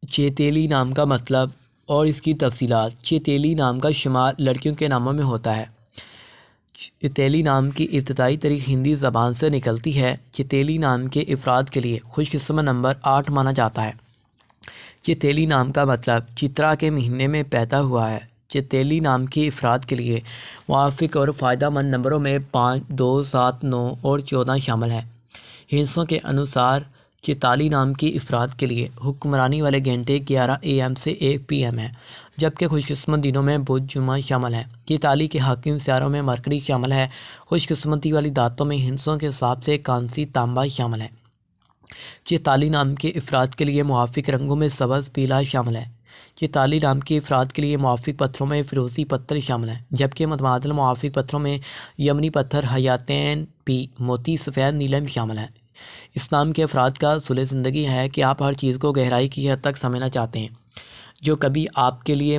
چیتیلی نام کا مطلب اور اس کی تفصیلات۔ چیتیلی نام کا شمار لڑکیوں کے ناموں میں ہوتا ہے۔ چیتیلی نام کی ابتدائی تاریخ ہندی زبان سے نکلتی ہے۔ چیتیلی نام کے افراد کے لیے خوش قسمت نمبر 8 مانا جاتا ہے۔ چیتیلی نام کا مطلب چترا کے مہینے میں پیدا ہوا ہے۔ چیتیلی نام کے افراد کے لیے موافق اور فائدہ مند نمبروں میں 5، 2، 7، 9 اور 14 شامل ہیں۔ ہندسوں کے انوسار چیتالی نام کے افراد کے لیے حکمرانی والے گھنٹے 11 AM سے 1 PM ہیں، جبکہ خوش قسمت دنوں میں بدھ، جمعہ شامل ہیں۔ چیتالی کے حاکم سیاروں میں مرکری شامل ہے۔ خوش قسمتی والی دھاتوں میں ہندسوں کے حساب سے کانسی، تانبا شامل ہے۔ چیتالی نام کے افراد کے لیے موافق رنگوں میں سبز، پیلا شامل ہے۔ چیتالی نام کے افراد کے لیے موافق پتھروں میں فیروزی پتھر شامل ہیں، جبکہ متبادل موافق پتھروں میں یمنی پتھر، حیاتین پی، موتی، سفید نیلم شامل ہیں۔ اس نام کے افراد کا اصول زندگی ہے کہ آپ ہر چیز کو گہرائی کی حد تک سمجھنا چاہتے ہیں، جو کبھی آپ کے لیے